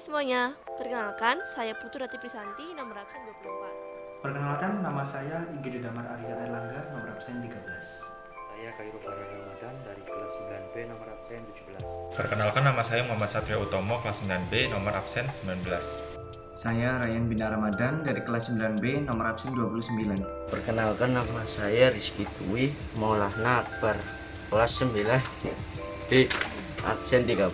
semuanya, perkenalkan saya Putu Rati Prisanti, nomor absen 24. Perkenalkan, nama saya Igede Damar Arya Erlangga, nomor absen 13. Saya Khairul Farah Ramadan dari kelas 9B nomor absen 17. Perkenalkan, nama saya Muhammad Satrio Utomo, kelas 9B, nomor absen 19. Saya Ryan Bina Ramadan dari kelas 9B, nomor absen 29. Perkenalkan, nama saya Rizky Dwi Maulana Akbar, kelas 9B, absen 30.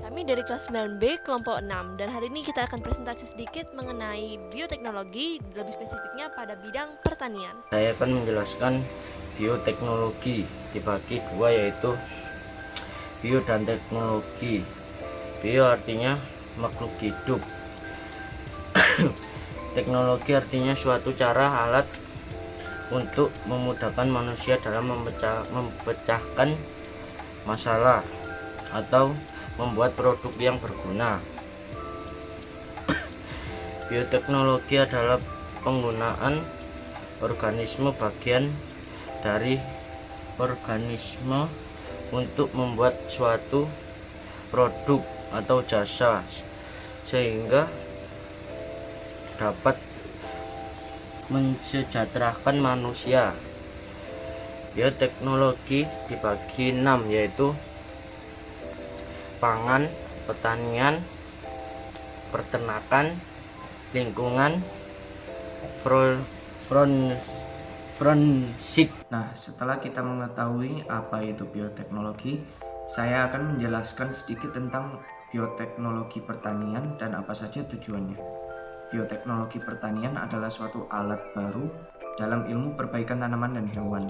Kami dari kelas 9B kelompok 6 dan hari ini kita akan presentasi sedikit mengenai bioteknologi, lebih spesifiknya pada bidang pertanian. Saya akan menjelaskan bioteknologi dibagi dua, yaitu bio dan teknologi. Bio artinya makhluk hidup. Teknologi artinya suatu cara alat untuk memudahkan manusia dalam memecahkan masalah atau membuat produk yang berguna. Bioteknologi adalah penggunaan organisme bagian dari organisme untuk membuat suatu produk atau jasa sehingga dapat mensejahterakan manusia. Bioteknologi dibagi 6, yaitu pangan, pertanian, peternakan, lingkungan, forensik. Nah, setelah kita mengetahui apa itu bioteknologi, saya akan menjelaskan sedikit tentang bioteknologi pertanian dan apa saja tujuannya. Bioteknologi pertanian adalah suatu alat baru dalam ilmu perbaikan tanaman dan hewan.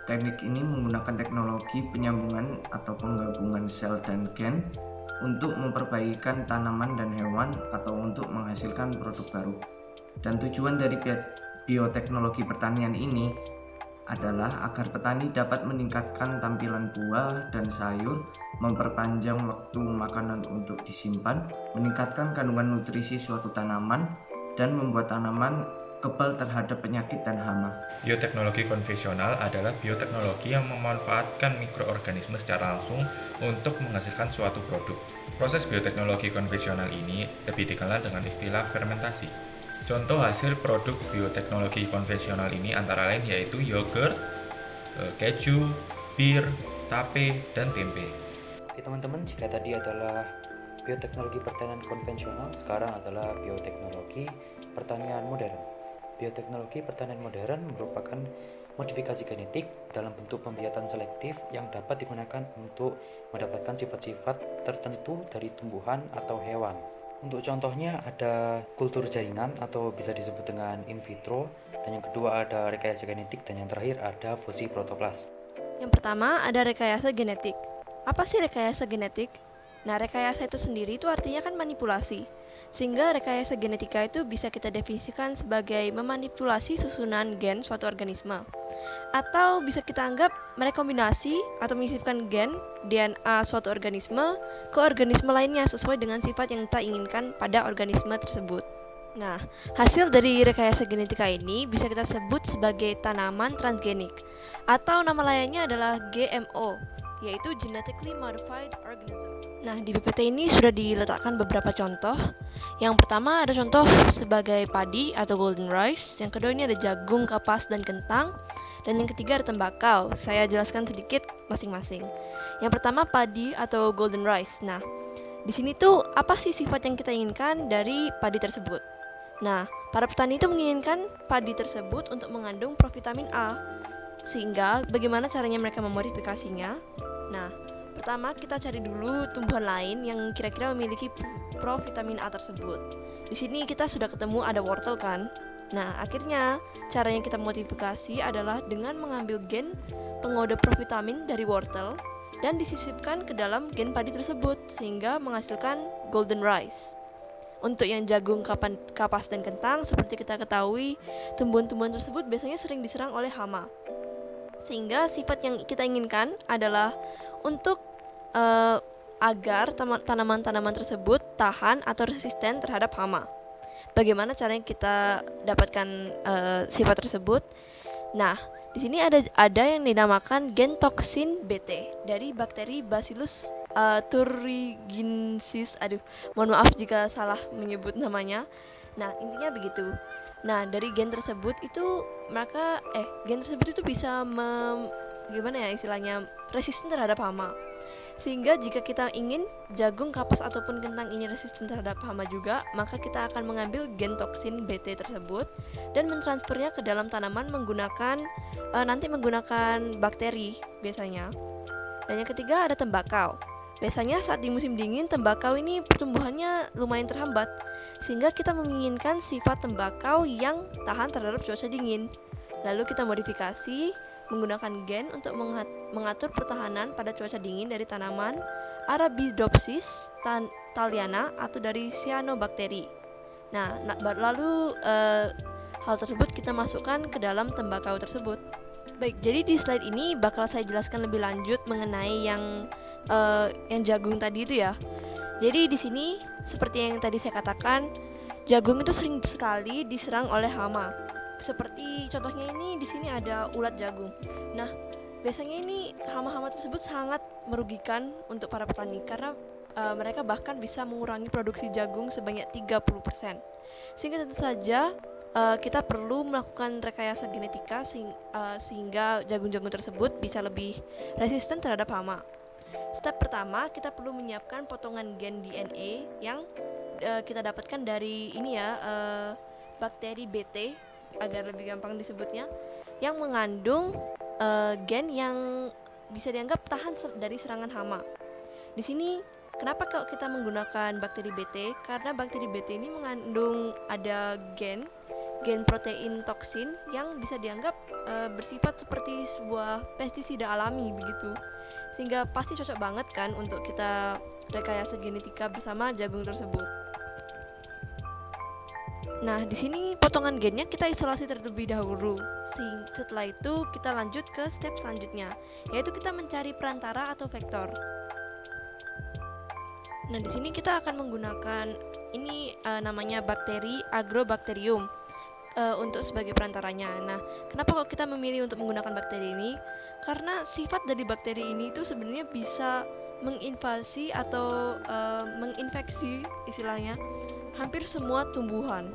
Teknik ini menggunakan teknologi penyambungan atau penggabungan sel dan gen untuk memperbaikan tanaman dan hewan atau untuk menghasilkan produk baru. Dan tujuan dari bioteknologi pertanian ini adalah agar petani dapat meningkatkan tampilan buah dan sayur, memperpanjang waktu makanan untuk disimpan, meningkatkan kandungan nutrisi suatu tanaman, dan membuat tanaman kebal terhadap penyakit dan hama. Bioteknologi konvensional adalah bioteknologi yang memanfaatkan mikroorganisme secara langsung untuk menghasilkan suatu produk. Proses bioteknologi konvensional ini lebih dikenal dengan istilah fermentasi. Contoh hasil produk bioteknologi konvensional ini antara lain yaitu yogurt, keju, bir, tape, dan tempe. Oke teman-teman, jika tadi adalah bioteknologi pertanian konvensional, sekarang adalah bioteknologi pertanian modern. Bioteknologi pertanian modern merupakan modifikasi genetik dalam bentuk pembiakan selektif yang dapat digunakan untuk mendapatkan sifat-sifat tertentu dari tumbuhan atau hewan. Untuk contohnya ada kultur jaringan atau bisa disebut dengan in vitro, dan yang kedua ada rekayasa genetik, dan yang terakhir ada fusi protoplas. Yang pertama ada rekayasa genetik. Apa sih rekayasa genetik? Nah, rekayasa itu sendiri itu artinya kan manipulasi. Sehingga rekayasa genetika itu bisa kita definisikan sebagai memanipulasi susunan gen suatu organisme. Atau bisa kita anggap merekombinasi atau menyisipkan gen DNA suatu organisme ke organisme lainnya sesuai dengan sifat yang kita inginkan pada organisme tersebut. Nah, hasil dari rekayasa genetika ini bisa kita sebut sebagai tanaman transgenik, atau nama lainnya adalah GMO, yaitu Genetically Modified Organism. Nah, di PPT ini sudah diletakkan beberapa contoh. Yang pertama ada contoh sebagai padi atau golden rice, yang kedua ini ada jagung, kapas, dan kentang, dan yang ketiga ada tembakau. Saya jelaskan sedikit masing-masing. Yang pertama padi atau golden rice. Nah, di sini tuh apa sih sifat yang kita inginkan dari padi tersebut? Nah, para petani itu menginginkan padi tersebut untuk mengandung provitamin A. Sehingga bagaimana caranya mereka memodifikasinya? Nah, pertama kita cari dulu tumbuhan lain yang kira-kira memiliki provitamin A tersebut. Di sini kita sudah ketemu ada wortel kan? Nah, akhirnya cara yang kita modifikasi adalah dengan mengambil gen pengode provitamin dari wortel dan disisipkan ke dalam gen padi tersebut sehingga menghasilkan golden rice. Untuk yang jagung, kapas, dan kentang, seperti kita ketahui, tumbuhan-tumbuhan tersebut biasanya sering diserang oleh hama. Sehingga sifat yang kita inginkan adalah untuk agar tanaman-tanaman tersebut tahan atau resisten terhadap hama. Bagaimana caranya kita dapatkan sifat tersebut? Nah, di sini ada yang dinamakan gen toksin Bt dari bakteri Bacillus Turigensis. Aduh, mohon maaf jika salah menyebut namanya. Nah, intinya begitu. Nah, dari gen tersebut itu gen tersebut itu bisa gimana ya istilahnya, resisten terhadap hama. Sehingga jika kita ingin jagung, kapas ataupun kentang ini resisten terhadap hama juga, maka kita akan mengambil gen toksin Bt tersebut dan mentransfernya ke dalam tanaman menggunakan bakteri biasanya. Dan yang ketiga ada tembakau. Biasanya saat di musim dingin, tembakau ini pertumbuhannya lumayan terhambat, sehingga kita menginginkan sifat tembakau yang tahan terhadap cuaca dingin. Lalu kita modifikasi menggunakan gen untuk mengatur pertahanan pada cuaca dingin dari tanaman Arabidopsis thaliana atau dari cyanobacteria. Nah, lalu hal tersebut kita masukkan ke dalam tembakau tersebut. Baik, jadi di slide ini bakal saya jelaskan lebih lanjut mengenai yang jagung tadi itu ya. Jadi di sini seperti yang tadi saya katakan, jagung itu sering sekali diserang oleh hama. Seperti contohnya ini di sini ada ulat jagung. Nah, biasanya ini hama-hama tersebut sangat merugikan untuk para petani karena mereka bahkan bisa mengurangi produksi jagung sebanyak 30%. Sehingga tentu saja kita perlu melakukan rekayasa genetika sehingga jagung-jagung tersebut bisa lebih resisten terhadap hama. Step pertama, kita perlu menyiapkan potongan gen DNA yang kita dapatkan dari bakteri Bt agar lebih gampang disebutnya, yang mengandung gen yang bisa dianggap tahan dari serangan hama. Di sini kenapa kalau kita menggunakan bakteri Bt? Karena bakteri Bt ini mengandung ada gen protein toksin yang bisa dianggap bersifat seperti sebuah pestisida alami begitu. Sehingga pasti cocok banget kan untuk kita rekayasa genetika bersama jagung tersebut. Nah, di sini potongan gennya kita isolasi terlebih dahulu. Setelah itu kita lanjut ke step selanjutnya, yaitu kita mencari perantara atau vektor. Nah, di sini kita akan menggunakan namanya bakteri Agrobacterium untuk sebagai perantaranya. Nah, kenapa kok kita memilih untuk menggunakan bakteri ini? Karena sifat dari bakteri ini itu sebenarnya bisa menginvasi atau menginfeksi istilahnya hampir semua tumbuhan.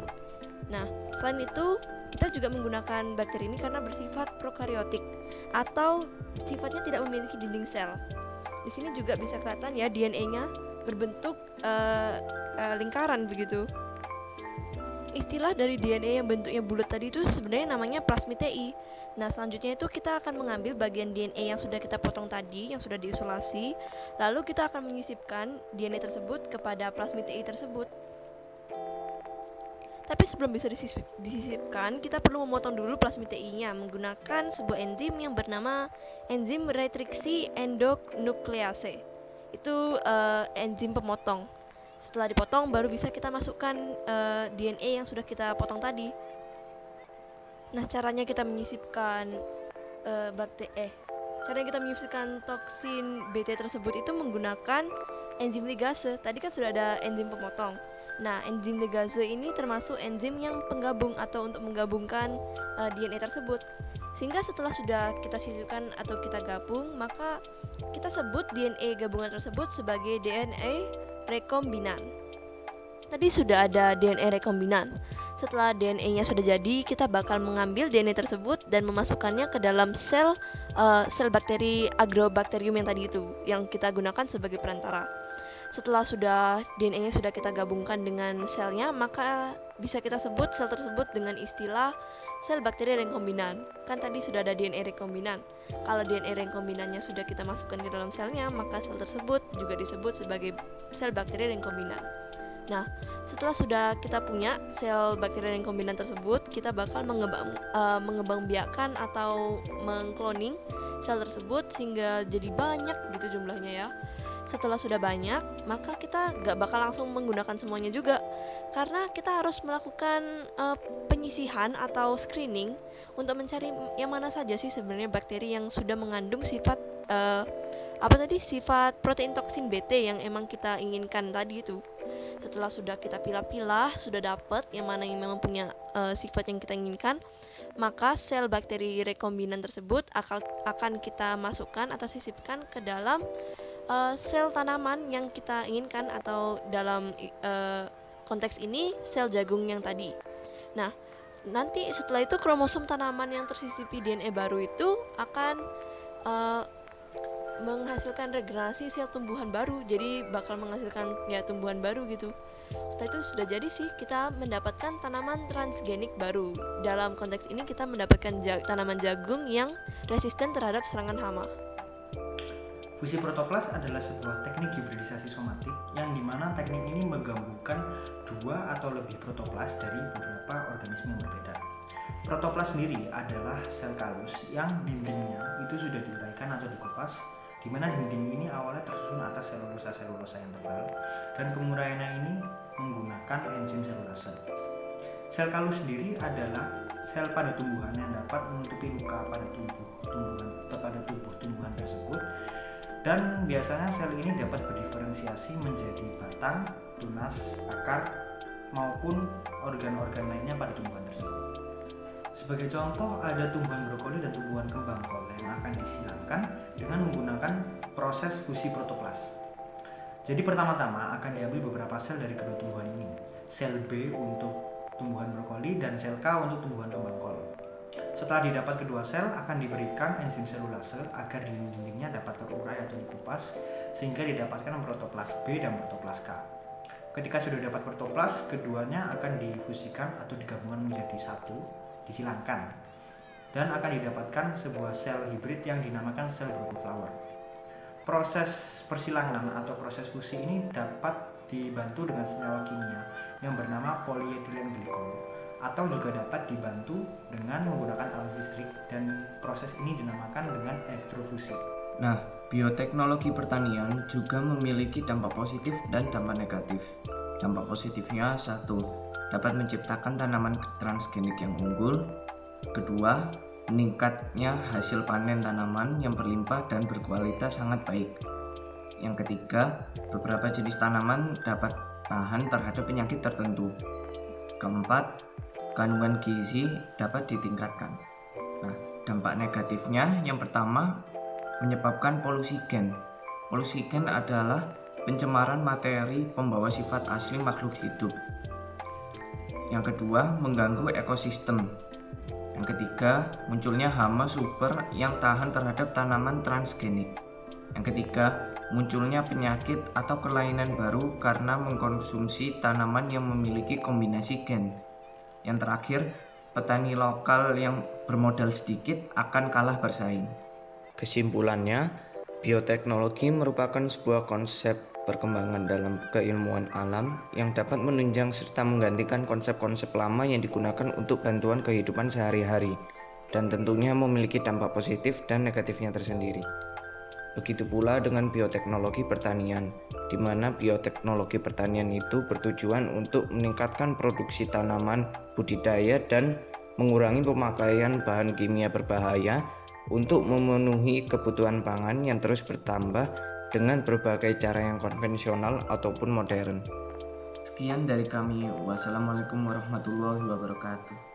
Nah, selain itu kita juga menggunakan bakteri ini karena bersifat prokaryotik atau sifatnya tidak memiliki dinding sel. Di sini juga bisa kelihatan ya DNA-nya berbentuk lingkaran begitu. Istilah dari DNA yang bentuknya bulat tadi itu sebenarnya namanya plasmidei. Nah, selanjutnya itu kita akan mengambil bagian DNA yang sudah kita potong tadi, yang sudah diisolasi, lalu kita akan menyisipkan DNA tersebut kepada plasmidei tersebut. Tapi sebelum bisa disisipkan, kita perlu memotong dulu plasmidei-nya menggunakan sebuah enzim yang bernama enzim retriksi endonuklease. Itu enzim pemotong. Setelah dipotong baru bisa kita masukkan DNA yang sudah kita potong tadi. Nah, caranya kita menyisipkan toksin Bt tersebut itu menggunakan enzim ligase. Tadi kan sudah ada enzim pemotong. Nah, enzim ligase ini termasuk enzim yang penggabung atau untuk menggabungkan DNA tersebut. Sehingga setelah sudah kita sisipkan atau kita gabung, maka kita sebut DNA gabungan tersebut sebagai DNA rekombinan. Tadi sudah ada DNA rekombinan. Setelah DNA-nya sudah jadi, kita bakal mengambil DNA tersebut dan memasukkannya ke dalam sel bakteri Agrobacterium yang tadi itu, yang kita gunakan sebagai perantara. Setelah DNA-nya sudah kita gabungkan dengan selnya, maka bisa kita sebut sel tersebut dengan istilah sel bakteri rekombinan. Kan tadi sudah ada DNA rekombinan. Kalau DNA rekombinannya sudah kita masukkan ke dalam selnya, maka sel tersebut juga disebut sebagai sel bakteri rekombinan. Nah, setelah sudah kita punya sel bakteri rekombinan tersebut, kita bakal mengembangbiakan atau mengkloning sel tersebut sehingga jadi banyak gitu jumlahnya ya. Setelah sudah banyak, maka kita gak bakal langsung menggunakan semuanya juga, karena kita harus melakukan penyisihan atau screening untuk mencari yang mana saja sih sebenarnya bakteri yang sudah mengandung sifat sifat protein toksin Bt yang emang kita inginkan tadi itu. Setelah sudah kita pilah-pilah, sudah dapat yang mana yang memang punya sifat yang kita inginkan, maka sel bakteri rekombinan tersebut akan kita masukkan atau sisipkan ke dalam sel tanaman yang kita inginkan, atau dalam konteks ini sel jagung yang tadi. Nah, nanti setelah itu kromosom tanaman yang tersisipi DNA baru itu akan uh, menghasilkan regenerasi sel tumbuhan baru, jadi bakal menghasilkan ya tumbuhan baru gitu. Setelah itu sudah jadi sih kita mendapatkan tanaman transgenik baru. Dalam konteks ini kita mendapatkan tanaman jagung yang resisten terhadap serangan hama. Fusi protoplas adalah sebuah teknik hibridisasi somatik yang dimana teknik ini menggabungkan dua atau lebih protoplas dari beberapa organisme yang berbeda. Protoplas sendiri adalah sel kalus yang dindingnya itu sudah diuraikan atau dikupas, di mana dinding ini awalnya tersusun atas selulosa yang tebal, dan penguraiannya ini menggunakan enzim selulase. Sel kalus sendiri adalah sel pada tumbuhan yang dapat menutupi luka pada tubuh tumbuhan tersebut, dan biasanya sel ini dapat berdiferensiasi menjadi batang, tunas, akar, maupun organ-organ lainnya pada tumbuhan tersebut. Sebagai contoh, ada tumbuhan brokoli dan tumbuhan kembang kol yang akan disilangkan dengan menggunakan proses fusi protoplas. Jadi pertama-tama akan diambil beberapa sel dari kedua tumbuhan ini. Sel B untuk tumbuhan brokoli dan sel K untuk tumbuhan kembang kol. Setelah didapat kedua sel, akan diberikan enzim selulase agar dinding-dindingnya dapat terurai atau dikupas sehingga didapatkan protoplas B dan protoplas K. Ketika sudah dapat protoplas, keduanya akan difusikan atau digabungkan menjadi satu, disilangkan, dan akan didapatkan sebuah sel hibrid yang dinamakan sel brokoflower. Proses persilangan atau proses fusi ini dapat dibantu dengan senyawa kimia yang bernama polyethylene glycol, atau juga dapat dibantu dengan menggunakan arus listrik, dan proses ini dinamakan dengan elektrofusi. Nah, bioteknologi pertanian juga memiliki dampak positif dan dampak negatif. Dampak positifnya: 1. Dapat menciptakan tanaman transgenik yang unggul. 2. Meningkatnya hasil panen tanaman yang berlimpah dan berkualitas sangat baik. Yang ketiga, beberapa jenis tanaman dapat tahan terhadap penyakit tertentu. 4. Kandungan gizi dapat ditingkatkan. Nah, dampak negatifnya yang pertama, menyebabkan polusi gen. Polusi gen adalah pencemaran materi pembawa sifat asli makhluk hidup. Yang kedua, mengganggu ekosistem. Yang ketiga, munculnya hama super yang tahan terhadap tanaman transgenik. Yang ketiga, munculnya penyakit atau kelainan baru karena mengkonsumsi tanaman yang memiliki kombinasi gen. Yang terakhir, petani lokal yang bermodal sedikit akan kalah bersaing. Kesimpulannya, bioteknologi merupakan sebuah konsep perkembangan dalam keilmuan alam yang dapat menunjang serta menggantikan konsep-konsep lama yang digunakan untuk bantuan kehidupan sehari-hari, dan tentunya memiliki dampak positif dan negatifnya tersendiri. Begitu pula dengan bioteknologi pertanian, di mana bioteknologi pertanian itu bertujuan untuk meningkatkan produksi tanaman, budidaya, dan mengurangi pemakaian bahan kimia berbahaya untuk memenuhi kebutuhan pangan yang terus bertambah dengan berbagai cara yang konvensional ataupun modern. Sekian dari kami. Wassalamualaikum warahmatullahi wabarakatuh.